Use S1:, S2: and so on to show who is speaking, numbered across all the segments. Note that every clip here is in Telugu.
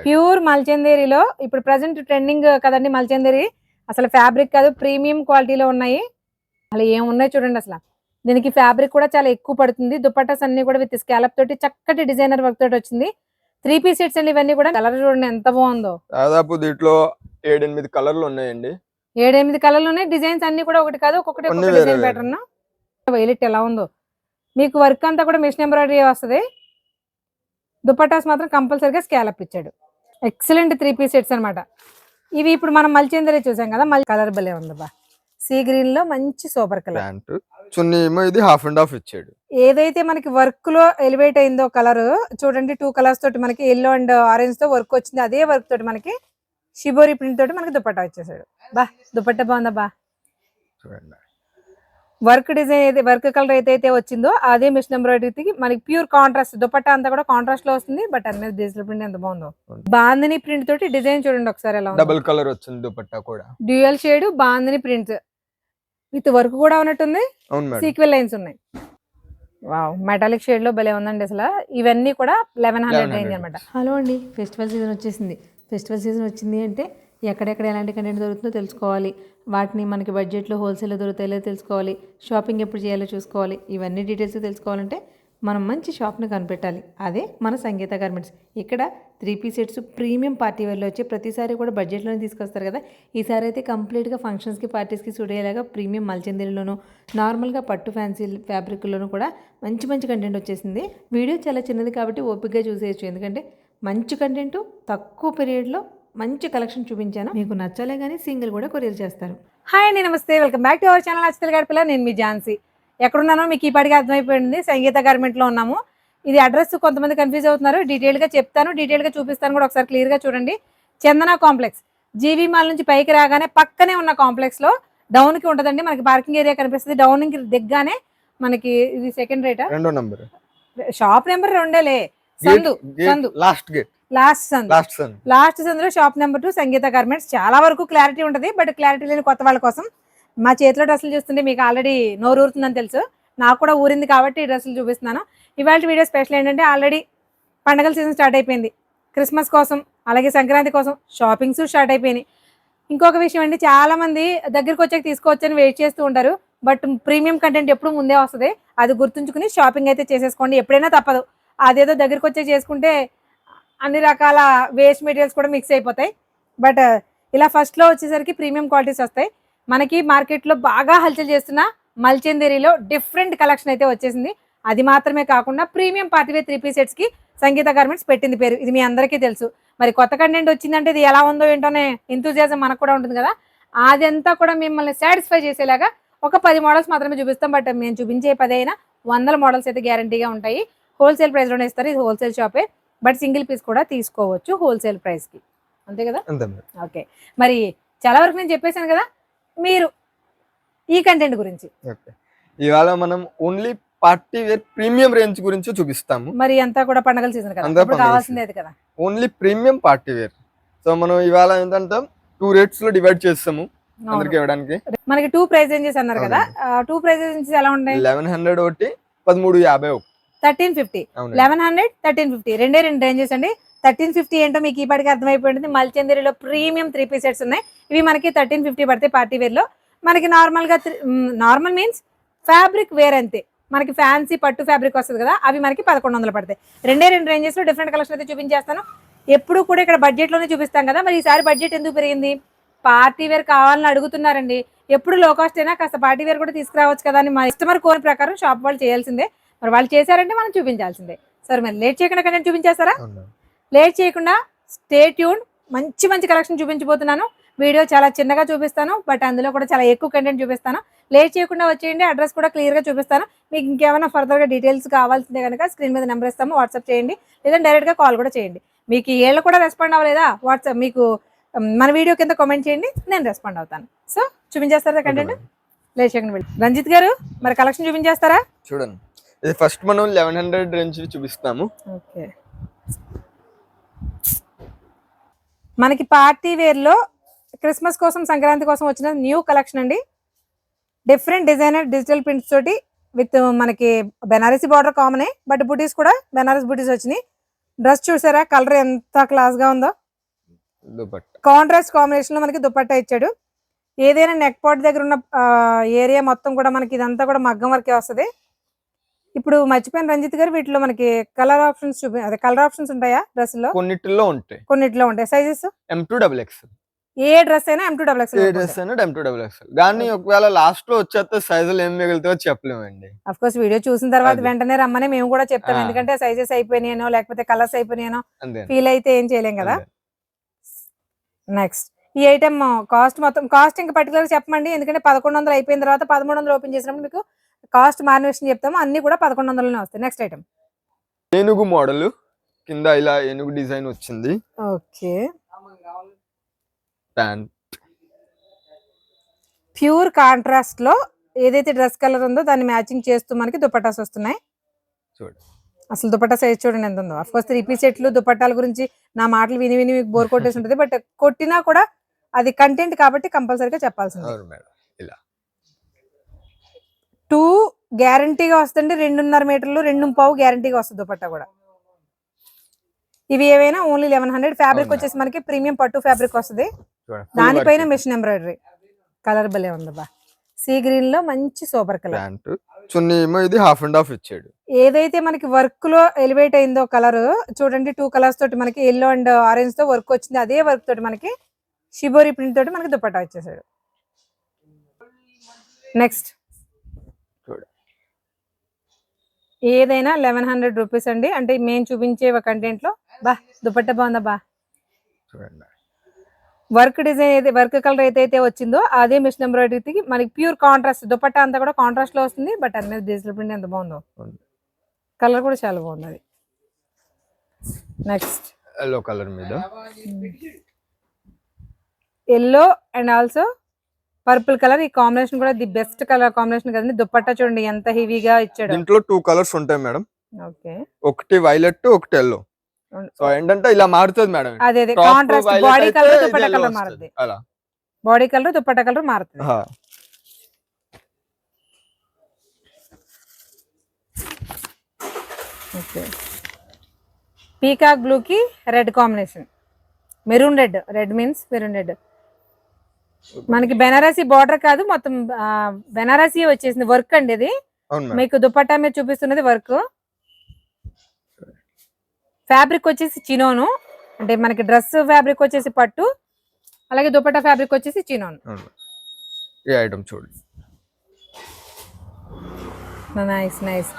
S1: ప్యూర్ మల్చందేరిలో ఇప్పుడు ప్రెసెంట్ ట్రెండింగ్ కదండి మల్చందేరి. అసలు ఫ్యాబ్రిక్ కాదు, ప్రీమియం క్వాలిటీలో ఉన్నాయి. అసలు ఏమున్నాయి చూడండి. అసలు దీనికి ఫ్యాబ్రిక్ కూడా చాలా ఎక్కువ పడుతుంది. దుపట్టాస్ అన్ని కూడా విత్ స్కాలప్ తోటి చక్కటి డిజైనర్ వర్క్ తోటి వచ్చింది. 3 పీస్ సెట్స్ అండి ఇవన్నీ కూడా. కలర్ చూడండి ఎంత బాగుందో.
S2: దాదాపు దీంట్లో 7-8 కలర్లు ఉన్నాయండి.
S1: 7-8 కలర్లు ఉన్నాయి. డిజైన్స్ అన్ని కూడా ఒకటి కాదు, ఒక్కొక్కటి ఒక్కొక్క డిజైన్ ప్యాటర్న్. వైలెట్ ఎలా ఉందో. మీకు వర్క్ అంతా కూడా మిషన్ ఎంబ్రాయిడరీ వస్తుంది. దుపట్టాస్ మాత్రం కంపల్సరీగా స్కాలప్ ఇచ్చాడు. ఎక్సలెంట్ 3 పీస్ సెట్స్ అనమాట ఇవి. ఇప్పుడు మనం మల్చందరి చూసాం కదా, మళ్ళీ కలర్ భలే ఉంది బా. సీ గ్రీన్ లో మంచి సూపర్ కలర్.
S2: చున్నీ ఏమో ఇది హాఫ్ అండ్ హాఫ్ ఇచ్చాడు.
S1: ఏదైతే మనకి వర్క్ లో ఎలివేట్ అయిందో కలర్ చూడండి. 2 కలర్స్ తోటి మనకి ఎల్లో అండ్ ఆరెంజ్ తో వర్క్ వచ్చింది. అదే వర్క్ తోటి మనకి షిబోరి ప్రింట్ తోటి మనకి దుపట్టా వచ్చేసాడు. బా దుపట్టా బాగుందా బా.
S2: చూడండి
S1: వర్క్ డిజైన్ అయితే వర్క్ కలర్ ఏదైతే వచ్చిందో అదే మిషన్ ఎంబ్రాయిడరీకి మనకి ప్యూర్ కాంట్రాస్ట్. దుపట్టా అంతా కూడా కాంట్రాస్ట్ లో వస్తుంది. బట్ అన్ని డిజిటల్ ప్రింట్ ఎంత బాగుందో. బాందిని ప్రింట్ తోటి డిజైన్ చూడండి ఒకసారి ఎలా.
S2: డబుల్ కలర్ వచ్చింది దుపట్టా కూడా.
S1: Dual shade bandhani prints with work కూడా ఉన్నట్టుంది. సీక్వెల్ లైన్స్ ఉన్నాయి. వావ్ మెటాలిక్ షేడ్ లో భలే ఉందండి అసలు. ఇవన్నీ కూడా 1100 రేంజ్ అనమాట. హలో అండి, ఫెస్టివల్ సీజన్ వచ్చేసింది. ఫెస్టివల్ సీజన్ వచ్చింది అంటే ఎక్కడెక్కడ ఎలాంటి కంటెంట్ దొరుకుతుందో తెలుసుకోవాలి. వాటిని మనకి బడ్జెట్లో హోల్సేల్లో దొరుకుతాయో తెలుసుకోవాలి. షాపింగ్ ఎప్పుడు చేయాలో చూసుకోవాలి. ఇవన్నీ డీటెయిల్స్ తెలుసుకోవాలంటే మనం మంచి షాప్ని కనిపెట్టాలి. అదే మన సంగీత గార్మెంట్స్. ఇక్కడ 3 పీస్ సెట్స్ ప్రీమియం పార్టీ వేర్లో వచ్చి ప్రతిసారి కూడా బడ్జెట్లోనే తీసుకొస్తారు కదా. ఈసారి అయితే కంప్లీట్గా ఫంక్షన్స్కి పార్టీస్కి సూట్ అయ్యేలాగా ప్రీమియం మల్చందేరిలోను నార్మల్గా పట్టు ఫ్యాన్సీ ఫ్యాబ్రిక్లోనూ కూడా మంచి మంచి కంటెంట్ వచ్చేసింది. వీడియో చాలా చిన్నది కాబట్టి ఓపికగా చూసేయచ్చు. ఎందుకంటే మంచి కంటెంట్ తక్కువ పీరియడ్లో మంచి కలెక్షన్ చూపించాను. మీకు నచ్చలే కానీ సింగిల్ కూడా కొరియర్ చేస్తారు. హాయ్ అండి, నమస్తే, welcome back to our channel అచ్చతల గడపల. నేను మీ ఝాన్సీ. ఎక్కడున్నానో మీకు ఈ పాటిగా అర్థమైపోయింది. సంగీత గార్మెంట్లో ఉన్నాము. ఇది అడ్రస్ కొంతమంది కన్ఫ్యూజ్ అవుతున్నారు. డీటెయిల్గా చెప్తాను, డీటెయిల్గా చూపిస్తాను కూడా. ఒకసారి క్లియర్గా చూడండి. చందన కాంప్లెక్స్ జీవీ మాల్ నుంచి పైకి రాగానే పక్కనే ఉన్న కాంప్లెక్స్లో డౌన్కి ఉంటుందండి. మనకి పార్కింగ్ ఏరియా కనిపిస్తుంది. డౌన్కి దిగ్గానే మనకి ఇది సెకండ్ రేటా, షాప్ నెంబర్ 2 సందు సందు లాస్ట్ సందులో షాప్ నెంబర్ 2 సంగీత గార్మెంట్స్. చాలా వరకు క్లారిటీ ఉంటుంది. బట్ క్లారిటీ లేని కొత్త వాళ్ళ కోసం మా చేతిలో డ్రెస్సులు చూస్తుంటే మీకు ఆల్రెడీ నోరు ఊరుతుందని తెలుసు. నాకు కూడా ఊరింది కాబట్టి ఈ డ్రెస్సులు చూపిస్తున్నాను. ఇవాళ వీడియో స్పెషల్ ఏంటంటే ఆల్రెడీ పండగల సీజన్ స్టార్ట్ అయిపోయింది. క్రిస్మస్ కోసం అలాగే సంక్రాంతి కోసం షాపింగ్స్ స్టార్ట్ అయిపోయినాయి. ఇంకొక విషయం అండి, చాలా మంది దగ్గరికి వచ్చాక తీసుకోవచ్చని వెయిట్ చేస్తూ ఉంటారు. బట్ ప్రీమియం కంటెంట్ ఎప్పుడు ముందే వస్తుంది. అది గుర్తుంచుకుని షాపింగ్ అయితే చేసేసుకోండి. ఎప్పుడైనా తప్పదు. అదేదో దగ్గరికి వచ్చే చేసుకుంటే అన్ని రకాల వేస్ట్ మెటీరియల్స్ కూడా మిక్స్ అయిపోతాయి. బట్ ఇలా ఫస్ట్లో వచ్చేసరికి ప్రీమియం క్వాలిటీస్ వస్తాయి. మనకి మార్కెట్లో బాగా హల్చల్ చేస్తున్న మల్చందేరిలో డిఫరెంట్ కలెక్షన్ అయితే వచ్చేసింది. అది మాత్రమే కాకుండా ప్రీమియం పార్టీవేర్ 3 పీస్ సెట్స్కి సంగీత గార్మెంట్స్ పెట్టింది పేరు. ఇది మీ అందరికీ తెలుసు. మరి కొత్త కంటెంట్ వచ్చిందంటే ఇది ఎలా ఉందో ఏంటోనే ఎంతూజియాజం మనకు కూడా ఉంటుంది కదా. అదంతా కూడా మిమ్మల్ని సాటిస్ఫై చేసేలాగా ఒక 10 మోడల్స్ మాత్రమే చూపిస్తాం. బట్ మేము చూపించే 10 అయినా 100 మోడల్స్ అయితే గ్యారంటీగా ఉంటాయి. హోల్సేల్ ప్రైస్లోనే ఇస్తారు. ఇది హోల్సేల్ షాపే. బట్ సింగిల్ పీస్ కూడా తీసుకోవచ్చు హోల్సేల్ ప్రైస్కి. అంతే కదా. ఓకే, మరి చాలా వరకు నేను చెప్పేశాను కదా. మీరు ఈ కంటెంట్ గురించి
S2: ఇవాళ మనం only party wear premium range గురించి చూపిస్తాము.
S1: మరి అంతా కూడా పండగల సీజన్ కదా, కావాల్సిందే కదా
S2: only premium party wear. So మనం ఇవాళ ఏంటంటే 2 రేట్స్ లో డివైడ్ చేస్తాము అందరికి ఇవ్వడానికి.
S1: మనకి 2 ప్రైస్ రేంజెస్ అన్నారు కదా. 2 ప్రైస్ రేంజెస్ ఎలా ఉంటాయి?
S2: 1100 ఒకటి, 1350 ఒకటి,
S1: 1350. 1100, 1350 రెండే 2 రేంజెస్ అండి. 1350 ఏంటో మీకు ఈ పాటికి అర్థమైపోయింది. మల్చందేరిలో ప్రీమియం 3 పీస్ సెట్స్ ఉన్నాయి. ఇవి మనకి 1350 పడతాయి పార్టీ వేర్ లో. మనకి నార్మల్గా నార్మల్ మీన్స్ ఫ్యాబ్రిక్ వేర్ అంతే. మనకి ఫ్యాన్సీ పట్టు ఫ్యాబ్రిక్ వస్తుంది కదా, అవి మనకి 1100 పడతాయి. రెండే 2 రేంజెస్ లో డిఫరెంట్ కలెక్షన్ అయితే చూపించేస్తాను. ఎప్పుడు కూడా ఇక్కడ బడ్జెట్లోనే చూపిస్తాం కదా. మరి ఈసారి బడ్జెట్ ఎందుకు పెరిగింది? పార్టీ వేర్ కావాలని అడుగుతున్నారండి. ఎప్పుడు లో కాస్ట్ అయినా కాస్త పార్టీ వేర్ కూడా తీసుకురావచ్చు కదా అని మా కస్టమర్ కోరిన ప్రకారం షాప్ వాళ్ళు చేయాల్సిందే. మరి వాళ్ళు చేశారంటే మనం చూపించాల్సిందే. సరే, మరి లేట్ చేయకుండా కంటెంట్ చూపించేస్తారా? లేట్ చేయకుండా స్టే ట్యూన్. మంచి మంచి కలెక్షన్ చూపించబోతున్నాను. వీడియో చాలా చిన్నగా చూపిస్తాను, బట్ అందులో కూడా చాలా ఎక్కువ కంటెంట్ చూపిస్తాను. లేట్ చేయకుండా వచ్చేయండి. అడ్రస్ కూడా క్లియర్గా చూపిస్తాను. మీకు ఇంకేమైనా ఫర్దర్గా డీటెయిల్స్ కావాల్సిందే కనుక స్క్రీన్ మీద నెంబర్ ఇస్తాము, వాట్సాప్ చేయండి. లేదంటే డైరెక్ట్గా కాల్ కూడా చేయండి. మీకు ఏళ్ళు కూడా రెస్పాండ్ అవ్వలేదా? వాట్సాప్ మీకు మన వీడియో కింద కామెంట్ చేయండి, నేను రెస్పాండ్ అవుతాను. So చూపించేస్తారా content? లేట్ చేయకుండా వెళ్ళి. రంజిత్ గారు, మరి కలెక్షన్ చూపించేస్తారా?
S2: చూడండి, ఇది ఫస్ట్ మనం 1100 రేంజ్ చూపిస్తాము.
S1: ఓకే, మనకి పార్టీ వేర్లో క్రిస్మస్ కోసం సంక్రాంతి కోసం వచ్చిన న్యూ కలెక్షన్ అండి. డిఫరెంట్ డిజైనర్ డిజిటల్ ప్రింట్స్ తోటి విత్ మనకి బెనారసీ బార్డర్ కామనే, బట్ బుటీస్ కూడా బెనారస్ బుటీస్ వచ్చినాయి. డ్రెస్ చూసారా కలర్ ఎంత క్లాస్ గా ఉందో.
S2: దుపట్టా
S1: కాంట్రాస్ట్ కాంబినేషన్ లో మనకి దుపట్టా ఇచ్చాడు. ఏదైనా నెక్ పార్ట్ దగ్గర ఉన్న ఏరియా మొత్తం కూడా మనకి ఇదంతా కూడా మగ్గం వరకే వస్తుంది. ఇప్పుడు మర్చిపోయిన రంజిత్ గారు, వీటిలో మనకి కలర్ ఆప్షన్స్ అదే కలర్ ఆప్షన్స్ ఉంటాయా డ్రెస్ లో?
S2: కొన్నిటిలో ఉంటాయి.
S1: కొన్నిట్లో ఉంటాయి. Sizes
S2: M2XXL.
S1: ఏ డ్రెస్ అయినా M2XXL.
S2: ఏ డ్రెస్ అయినా M2XXL. కానీ ఒకవేళ లాస్ట్ లో వచ్చేస్తే సైజులు ఏం మిగులుతాయో చెప్పలేమండి.
S1: అఫ్ కోర్స్ వీడియో చూసిన తర్వాత
S2: అదే.
S1: వెంటనే రమ్మని మేము కూడా చెప్తాం.
S2: ఆ.
S1: ఎందుకంటే సైజెస్ అయిపోయినాయనో లేకపోతే కలర్స్ అయిపోయినాయనో
S2: అంతే.
S1: ఫీల్ అయితే ఏం చేయలేం కదా.
S2: అంతే.
S1: నెక్స్ట్ ఈ ఐటమ్ కాస్ట్ మొత్తం కాస్ట్ ఇంకా పర్టికులర్ చెప్పమండి. ఎందుకంటే 1100 అయిపోయిన తర్వాత 1300 ఓపెన్ చేసినప్పుడు మీకు కాస్ట్ మారిన విషయం చెప్తాము. అన్ని కూడా 1100లోనే వస్తాయి. నెక్స్ట్ ఐటమ్
S2: ఏనుగు మోడల్, కింద ఇలా ఏనుగు డిజైన్ వచ్చింది.
S1: ఓకే,
S2: ప్యాంట్
S1: ప్యూర్ కాంట్రాస్ట్ లో ఏదైతే డ్రెస్ కలర్ ఉందో దాన్ని మ్యాచింగ్ చేస్తూ మనకి దుపట్టాస్ వస్తున్నాయి.
S2: చూడండి.
S1: అసలు దుపట్టా సైజ్ చూడండి ఎంత ఉందో. అఫ్ కోర్స్ 3 సెట్లు దుపట్టాల గురించి నా మాటలు విని విని మీకు బోర్ కొట్టేసి ఉంటుంది. బట్ కొట్టినా కూడా అది కంటెంట్ కాబట్టి కంపల్సరీగా చెప్పాల్సింది.
S2: అవును మేడం. ఇలా
S1: 2 గ్యారంటీగా వస్తుంది. 2.5 మీటర్లు 2.5 గ్యారంటీగా వస్తుంది దుపట్టా కూడా. ఇవి ఏవైనా ఓన్లీ 1100. ఫ్యాబ్రిక్
S2: అవునా.
S1: వచ్చేసి మనకి ప్రీమియం పట్టు ఫ్యాబ్రిక్ వస్తుంది.
S2: చూడండి.
S1: దానిపైన మిషన్ ఎంబ్రాయిడరీ. కలర్ భలే ఉందబ్బా. సీ గ్రీన్ లో మంచి సూపర్ కలర్.
S2: ప్యాంట్ చున్నీ ఏమో ఇది హాఫ్ అండ్ హాఫ్ ఇచ్చాడు.
S1: ఏదైతే మనకి వర్క్ లో ఎలివేట్ అయిందో కలర్ చూడండి. 2 కలర్స్ తోటి మనకి ఎల్లో అండ్ ఆరెంజ్ తో వర్క్ వచ్చింది. అదే వర్క్ తోటి మనకి షిబోరి ప్రింట్ తోటి మనకి దుపట్టా వచ్చేసాడు. నెక్స్ట్
S2: చూడండి.
S1: ఏదైనా 1100 రూపీస్ అండి. అంటే మేము చూపించే కంటెంట్ లో బా దుపట్టా బాగుందా బా.
S2: చూడండి.
S1: వర్క్ డిజైన్ అయితే వర్క్ కలర్ ఏదైతే వచ్చిందో అదే మిషన్ ఎంబ్రాయిడరీకి మనకి ప్యూర్ కాంట్రాస్ట్ దుపట్టా అంతా కూడా కాంట్రాస్ట్ లో వస్తుంది. బట్ అన్ని డిజిటల్ ప్రింట్ ఎంత బాగుందో. కలర్ కూడా చాలా బాగుంది అది. నెక్స్ట్
S2: ఎల్లో కలర్ మీద
S1: yellow and also purple colour. ఈ కాంబినేషన్ కూడా ది బెస్ట్ కలర్ కాంబినేషన్ కదండి. దుపట్టా చూడండి ఎంత హెవీగా ఇచ్చాడు.
S2: దీంట్లో 2 కలర్స్ ఉంటాయి మేడం.
S1: ఓకే,
S2: ఒకటి వైలెట్, ఒకటి ఎల్లో. సో ఏంటంటే ఇలా మారుతుంది మేడం.
S1: అదే అదే
S2: Top
S1: కాంట్రాస్ట్
S2: violet
S1: బాడీ
S2: అయితే
S1: కలర్
S2: ఇది
S1: దుపట్టా
S2: yellow
S1: కలర్
S2: వస్తది.
S1: మారుతుంది.
S2: అలా
S1: బాడీ కలర్ దుపట్టా కలర్ మారుతుంది.
S2: ఆ.
S1: ఓకే, పీకాక్ బ్లూ కి red combination. Maroon red. Red means maroon red. మనకి బెనారసీ బార్డర్ కాదు, మొత్తం బెనారసీ వచ్చేసింది వర్క్ అండి. ఇది
S2: అవును మేడం.
S1: మీకు దుపట్టా మీద చూపిస్తున్నది వర్క్. ఫ్యాబ్రిక్ వచ్చేసి చినోను, అంటే మనకి డ్రెస్ ఫ్యాబ్రిక్ వచ్చేసి పట్టు, అలాగే దుపట్టా ఫ్యాబ్రిక్ వచ్చేసి చినోను.
S2: అవును. ఈ ఐటమ్ చూడండి.
S1: Nice nice.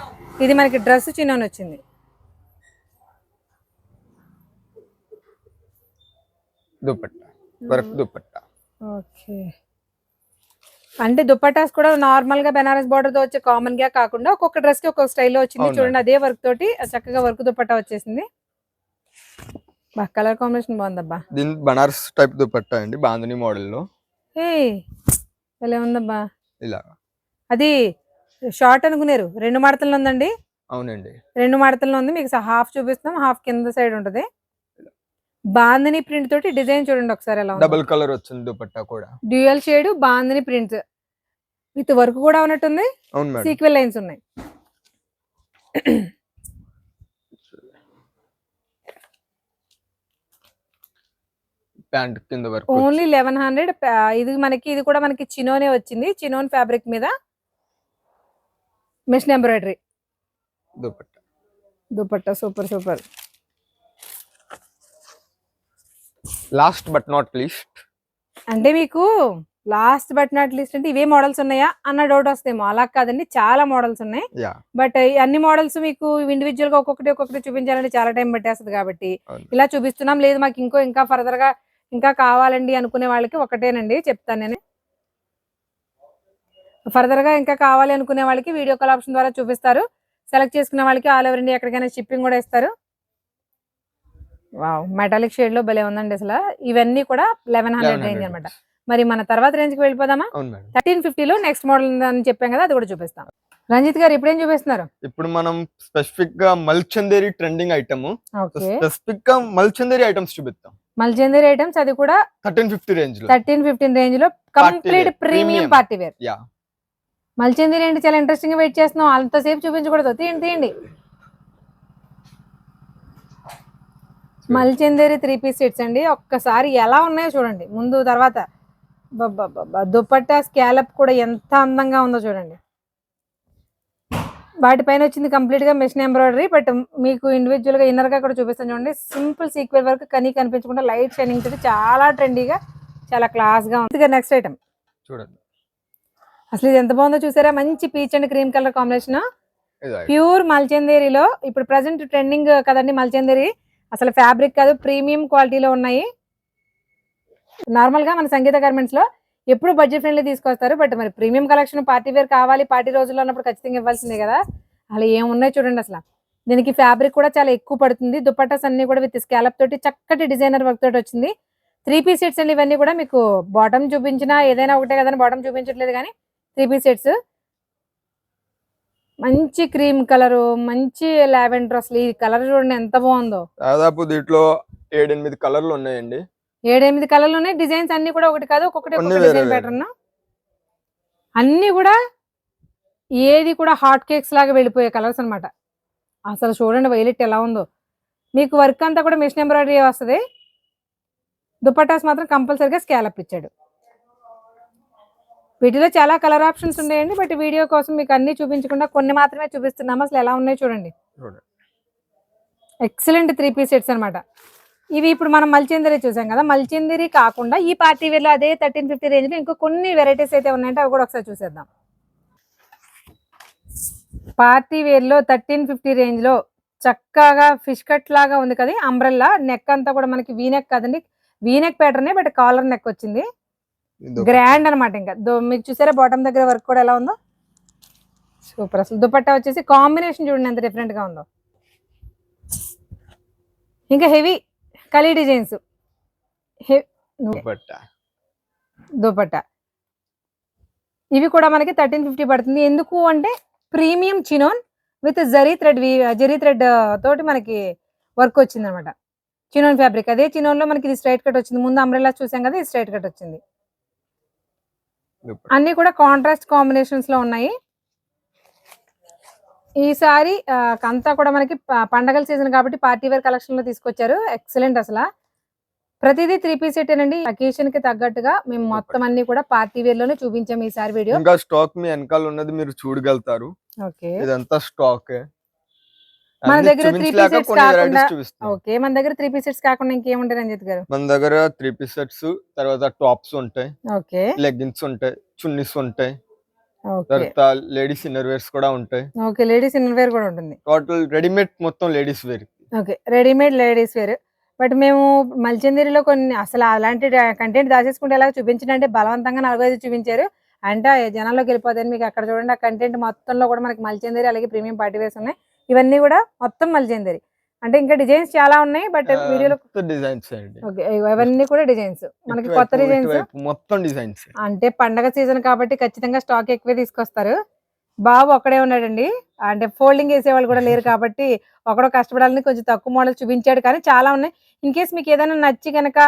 S1: ఇది మనకి డ్రెస్ చినోన్ వచ్చింది.
S2: దుపట్టా వర్క్ దుపట్టా.
S1: ఓకే, అంటే దుపట్టాస్ కూడా నార్మల్ గా బెనారస్ బార్డర్ తో వచ్చే కామన్ గా కాకుండా ఒక్కొక్క డ్రెస్ కి ఒక్కొక్క స్టైల్లో వచ్చింది.
S2: అవునా.
S1: చూడండి అదే వర్క్ తోటి చక్కగా వర్క్ దుపట్టా వచ్చేసింది. కలర్ కాంబినేషన్ బాగుందబ్బా.
S2: దీని బనారస్ టైప్ దుపట్టా అండి, బాందిని మోడల్ లో.
S1: ఏ భలే ఉందబ్బా.
S2: ఇలా
S1: అది షార్ట్ అనుకున్నారు, 2 మడతల్లో ఉందండి.
S2: అవునండి.
S1: 2 మడతల్లో ఉంది. మీకు హాఫ్ చూపిస్తున్నాం, హాఫ్ కింద సైడ్ ఉంటది. బాందిని ప్రింట్ తోటి డిజైన్ చూడండి ఒకసారి ఎలా ఉంది.
S2: డబుల్ కలర్ వచ్చింది దుపట్టా కూడా.
S1: Dual shade bandhani prints with work కూడా ఉన్నట్టుంది.
S2: అవును మేడం.
S1: సీక్వెల్ లైన్స్ ఉన్నాయి.
S2: ప్యాంట్ కింద వర్క్
S1: ఓన్లీ 1100. ఇది మనకి ఇది కూడా మనకి చినోనే వచ్చింది. చినోన్ ఫ్యాబ్రిక్ మీద machine embroidery
S2: dupatta.
S1: Dupatta super super.
S2: Last but not least,
S1: అంటే మీకు లాస్ట్ బట్ నాట్ లీస్ట్ అంటే ఇవే మోడల్స్ ఉన్నాయా అన్న డౌట్ వస్తేమో. అలా కాదండి, చాలా మోడల్స్ ఉన్నాయి.
S2: యా
S1: బట్ అన్ని మోడల్స్ మీకు ఇండివిజువల్ గా ఒక్కొక్కటి చూపించాలంటే చాలా టైం పట్టేస్తుంది కాబట్టి
S2: అవును.
S1: ఇలా చూపిస్తున్నాం. లేదు మాకు ఇంకా ఫర్దర్ గా ఇంకా కావాలండి అనుకునే వాళ్ళకి ఒకటేనండి చెప్తాను నేను. ఫర్దర్ గా ఇంకా కావాలి అనుకునే వాళ్ళకి వీడియో కాల్ ఆప్షన్ ద్వారా చూపిస్తారు. సెలెక్ట్ చేసుకునే వాళ్ళకి ఆల్ ఓవర్ ఇండియా ఎక్కడికైనా షిప్పింగ్ కూడా ఇస్తారు. వావ్, మెటాలిక్ షేడ్ లో భలే ఉందండి అసలు. ఇవన్నీ కూడా 1100 రేంజ్ అనమాట. మరి మన తర్వాత రేంజ్ కి వెళ్ళిపోదామా?
S2: అవును మేడం.
S1: 1350 లో నెక్స్ట్ మోడల్ అని చెప్పాం కదా, అది కూడా చూపిస్తాం. రంజిత్ గారు ఇప్పుడేం చూపిస్తున్నారు?
S2: ఇప్పుడు మనం స్పెసిఫిక్ గా మల్చందేరి ట్రెండింగ్ ఐటమ్,
S1: ఓకే,
S2: స్పెసిఫిక్ గా మల్చందేరి ఐటమ్స్ చూపిస్తాం.
S1: మల్చందేరి ఐటమ్స్, అది కూడా
S2: 1350 రేంజ్ లో.
S1: 1315 రేంజ్ లో complete premium party wear.
S2: Yeah,
S1: మల్చందేరి ఏంటి చాలా ఇంట్రెస్టింగ్ గా వెయిట్ చేస్తున్నాం. అంతసేపు చూపించకూడదు. తీయండి తీయండి. మల్చందేరి 3-piece సెట్స్ అండి. ఒక్కసారి ఎలా ఉన్నాయో చూడండి ముందు తర్వాత. దుపట్టా స్కాలప్ కూడా ఎంత అందంగా ఉందో చూడండి. వాటిపైన వచ్చింది కంప్లీట్ గా మెషిన్ ఎంబ్రాయిడరీ. బట్ మీకు ఇండివిజువల్ గా ఇన్నర్ గా కూడా చూపిస్తాను చూడండి. సింపుల్ సీక్వెల్ వర్క్ కనిపించకుండా లైట్ షైనింగ్ తోటి చాలా ట్రెండీగా చాలా క్లాస్ గా ఉంది. నెక్స్ట్ ఐటమ్
S2: చూడండి,
S1: అసలు ఇది ఎంత బాగుందో చూసారా. మంచి peach and cream colour combination. Pure మల్చందేరిలో ఇప్పుడు ప్రజెంట్ ట్రెండింగ్ కదండి మల్చందేరి. అసలు ఫ్యాబ్రిక్ కాదు, ప్రీమియం క్వాలిటీలో ఉన్నాయి. నార్మల్ గా మన సంగీత గార్మెంట్స్ లో ఎప్పుడు బడ్జెట్ ఫ్రెండ్లీ తీసుకొస్తారు. బట్ మరి ప్రీమియం కలెక్షన్ పార్టీ వేర్ కావాలి, పార్టీ రోజుల్లో ఉన్నప్పుడు ఖచ్చితంగా ఇవ్వాల్సిందే కదా. అలా ఏమున్నాయి చూడండి. అసలు దీనికి ఫ్యాబ్రిక్ కూడా చాలా ఎక్కువ పడుతుంది. దుపట్టాస్ అన్ని కూడా విత్ స్కాలప్ తోటి చక్కటి డిజైనర్ వర్క్ తోటి వచ్చింది. 3-piece సెట్స్ అండి ఇవన్నీ కూడా. మీకు బాటమ్ చూపించినా ఏదైనా ఒకటే కదని బాటమ్ చూపించట్లేదు కానీ 3-piece సెట్స్. మంచి క్రీమ్ కలర్, మంచి లావెండర్. అసలు ఈ కలర్ చూడండి ఎంత బాగుందో.
S2: దాదాపు దీంట్లో 7-8 కలర్లు ఉన్నాయండి.
S1: 7-8 కలర్లు ఉన్నాయి. డిజైన్స్ అన్ని కూడా ఒకటి కాదు, ఒక్కొక్కటి డిజైన్ ప్యాటర్న్. అన్ని కూడా ఏది కూడా హాట్ కేక్స్ లాగా వెళ్ళిపోయే కలర్స్ అన్నమాట. అసలు చూడండి వైలెట్ ఎలా ఉందో. మీకు వర్క్ అంతా కూడా మెషిన్ ఎంబ్రాయిడరీ వస్తుంది. దుపట్టాస్ మాత్రం కంపల్సరీగా స్కాలప్ ఇచ్చాడు. వీటిలో చాలా కలర్ ఆప్షన్స్ ఉన్నాయండి. బట్ వీడియో కోసం మీకు అన్ని చూపించకుండా కొన్ని మాత్రమే చూపిస్తున్నాము. అసలు ఎలా ఉన్నాయి చూడండి. ఎక్సలెంట్ 3-piece సెట్స్ అనమాట ఇవి. ఇప్పుడు మనం మల్చందేరి చూసాం కదా. మల్చందేరి కాకుండా ఈ పార్టీ వేర్ లో అదే 1350 రేంజ్ లో ఇంకో కొన్ని వెరైటీస్ అయితే ఉన్నాయంటే అవి కూడా ఒకసారి చూసేద్దాం. పార్టీ వేర్ లో 1350 రేంజ్ లో చక్కగా ఫిష్ కట్ లాగా ఉంది కదా అంబ్రెల్లా. నెక్ అంతా కూడా మనకి వీనెక్ కాదండి, V-neck pattern but collar neck వచ్చింది. గ్రాండ్ అనమాట. ఇంకా మీకు చూసారా బాటమ్ దగ్గర వర్క్ కూడా ఎలా ఉందో సూపర్. అసలు దుపట్టా వచ్చేసి కాంబినేషన్ చూడండి ఎంత డిఫరెంట్ గా ఉందో. ఇంకా హెవీ కలీ డిజైన్స్ దుపట్టా ఇవి కూడా మనకి 1350 పడుతుంది. ఎందుకు అంటే premium chinon with zari thread తోటి మనకి వర్క్ వచ్చింది అనమాట. Chinon fabric. అదే చినోన్ లో మనకి ఇది స్ట్రైట్ కట్ వచ్చింది. ముందు అంబ్రెల్లా చూసాం కదా, ఇది స్ట్రైట్ కట్ వచ్చింది. అన్ని కూడా కాంట్రాస్ట్ కాంబినేషన్స్ లో ఉన్నాయి. ఈసారి అంతా కూడా మనకి పండగల సీజన్ కాబట్టి పార్టీ వేర్ కలెక్షన్ లో తీసుకొచ్చారు. ఎక్సలెంట్. అసలు ప్రతిదీ 3-piece సెట్ అండి. అకేషన్ కి తగ్గట్టుగా మేము మొత్తం అన్ని కూడా పార్టీ వేర్ లోనే చూపించాము ఈసారి వీడియో.
S2: ఇంకా స్టాక్ మీ వెనకాల ఉన్నది మీరు చూడగలుగుతారు.
S1: ఓకే,
S2: ఇదంతా స్టాక్.
S1: మన దగ్గర 3-piece సెట్స్ కాకుండా ఓకే, మన దగ్గర 3-piece సెట్స్ కాకుండా ఇంకేముంటాయి రంజిత్ గారు?
S2: మన దగ్గర 3-piece సెట్స్, తర్వాత టాప్స్ ఉంటాయి,
S1: ఓకే,
S2: లెగ్గిన్స్ ఉంటాయి, చున్నీస్ ఉంటాయి, తర్వాత లేడీస్ ఇన్నర్ వేర్స్ కూడా ఉంటాయి.
S1: ఓకే, లేడీస్ ఇన్నర్ వేర్ కూడా ఉంటుంది.
S2: టోటల్ రెడీమేడ్ మొత్తం ladies wear.
S1: Okay, readymade ladies wear. But మేము మల్చందేరిలో కొన్ని అసలు అలాంటి కంటెంట్ దాచేసుకుంటే ఎలా చూపించండి, బలవంతంగా 45 చూపించారు అంటే జనాల్లోకి వెళ్ళిపోతాయి. మీకు అక్కడ చూడండి ఆ కంటెంట్ మొత్తంలో కూడా మనకి మల్చందేరి అలాగే ప్రీమియం పార్టీ వేర్స్ ఉన్నాయి. ఇవన్నీ కూడా మొత్తం మల్చందేరి. అంటే ఇంకా డిజైన్స్ చాలా ఉన్నాయి బట్ వీడియోలో
S2: డిజైన్స్
S1: ఇవన్నీ కూడా డిజైన్స్ మనకి కొత్త డిజైన్స్
S2: మొత్తం డిజైన్స్.
S1: అంటే పండగ సీజన్ కాబట్టి ఖచ్చితంగా స్టాక్ ఎక్కువే తీసుకొస్తారు. బాబు ఒక్కడే ఉన్నాడండి, అంటే ఫోల్డింగ్ వేసేవాళ్ళు కూడా లేరు కాబట్టి ఒకడో కష్టపడాలని కొంచెం తక్కువ మోడల్ చూపించాడు. కానీ చాలా ఉన్నాయి. ఇన్ కేస్ మీకు ఏదైనా నచ్చి కనుక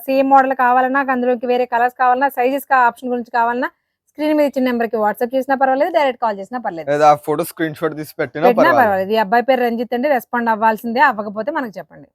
S1: సేమ్ మోడల్ కావాలన్నా, అందులోకి వేరే కలర్స్ కావాలన్నా, సైజెస్ ఆప్షన్ గురించి కావాలన్నా స్క్రీన్ మీద ఇచ్చిన నెంబర్ కి వాట్సాప్ చేసినా పర్వాలేదు, డైరెక్ట్ కాల్ చేసినా పర్లేదు,
S2: ఫోటో స్క్రీన్ షాట్ తీసి పెట్టినా
S1: పర్వాలేదు. ఈ అబ్బాయి పేరు రంజిత్ అండి. రెస్పాండ్ అవ్వాల్సిందే, అవ్వకపోతే మనకు చెప్పండి.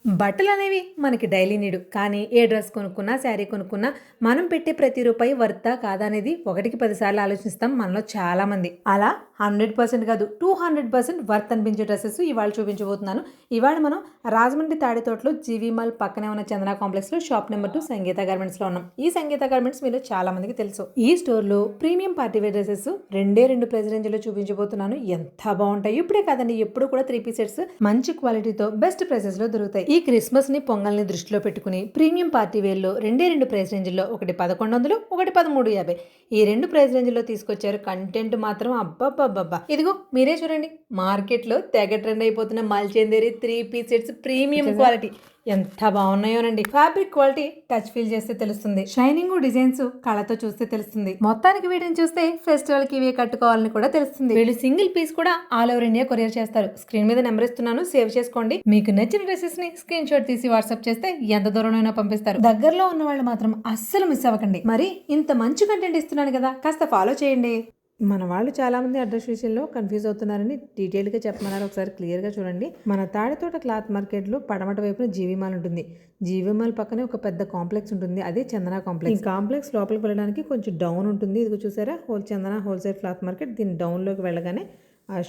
S1: బట్టలు అనేవి మనకి డైలీ నీడు. కానీ ఏ డ్రెస్ కొనుక్కున్నా, శారీ కొనుక్కున్నా మనం పెట్టే ప్రతి రూపాయి వర్తా కాదా అనేది 1కి 10 సార్లు ఆలోచిస్తాం మనలో చాలా మంది. అలా 100% కాదు 200% వర్త్ అనిపించే డ్రెస్సెస్ ఇవాళ చూపించబోతున్నాను. ఇవాళ మనం రాజమండ్రి తాడితోటలో జీవీ మాల్ పక్కనే ఉన్న చంద్ర కాంప్లెక్స్ లో షాప్ నెంబర్ 2 సంగీత గార్మెంట్స్ లో ఉన్నాం. ఈ సంగీత గార్మెంట్స్ మీలో చాలా మందికి తెలుసు. ఈ స్టోర్ లో premium party wear dresses 2 price range లో చూపించబోతున్నాను. ఎంత బాగుంటాయి. ఇప్పుడే కాదండి, ఎప్పుడు కూడా 3-piece సెట్స్ మంచి క్వాలిటీతో బెస్ట్ ప్రైసెస్ లో దొరుకుతాయి. ఈ క్రిస్మస్ ని పొంగల్ని దృష్టిలో పెట్టుకుని ప్రీమియం పార్టీ వేర్ లో 2 ప్రైస్ రేంజ్ లో, ఒకటి 1100, ఒకటి 1350, ఈ 2 ప్రైస్ రేంజ్ లో తీసుకొచ్చారు. కంటెంట్ మాత్రం అబ్బబ్బబ్బబ్బా. ఇదిగో మీరే చూడండి, మార్కెట్ లో తెగ ట్రెండ్ అయిపోతున్న మల్చందేరి 3-piece సెట్స్ ప్రీమియం క్వాలిటీ ఎంత బాగున్నాయోనండి. ఫ్యాబ్రిక్ క్వాలిటీ టచ్ ఫీల్ చేస్తే తెలుస్తుంది, షైనింగ్ డిజైన్స్ కళతో చూస్తే తెలుస్తుంది. మొత్తానికి వీటిని చూస్తే ఫెస్టివల్ కి ఇవే కట్టుకోవాలని కూడా తెలుస్తుంది. వీళ్ళు సింగిల్ పీస్ కూడా ఆల్ ఓవర్ ఇండియా కొరియర్ చేస్తారు. స్క్రీన్ మీద నెంబర్ ఇస్తున్నాను, సేవ్ చేసుకోండి. మీకు నచ్చిన డ్రెస్సెస్ ని స్క్రీన్ షాట్ తీసి వాట్సాప్ చేస్తే ఎంత దూరంలో పంపిస్తారు. దగ్గరలో ఉన్న వాళ్ళు మాత్రం అస్సలు మిస్ అవ్వకండి. మరి ఇంత మంచి కంటెంట్ ఇస్తున్నాను కదా, కాస్త ఫాలో చేయండి. మన వాళ్ళు చాలామంది అడ్రస్ విషయంలో కన్ఫ్యూజ్ అవుతున్నారని డీటెయిల్గా చెప్పమన్నారు. ఒకసారి క్లియర్గా చూడండి. మన తాడితోట క్లాత్ మార్కెట్లో పడమట వైపున జీవిమాల్ ఉంటుంది. జీవిమాల్ పక్కనే ఒక పెద్ద కాంప్లెక్స్ ఉంటుంది. అదే చందన కాంప్లెక్స్. ఈ కాంప్లెక్స్ లోపలికి వెళ్ళడానికి కొంచెం డౌన్ ఉంటుంది. ఇది చూసారా, చందన హోల్సేల్ క్లాత్ మార్కెట్. దీని డౌన్లోకి వెళ్ళగానే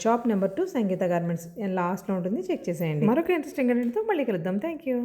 S1: షాప్ నెంబర్ 2 సంగీత గార్మెంట్స్ లాస్ట్లో ఉంటుంది. చెక్ చేసేయండి. మరొక ఇంట్రెస్టింగ్ కంటెంట్తో మళ్ళీ కలుద్దాం. Thank you.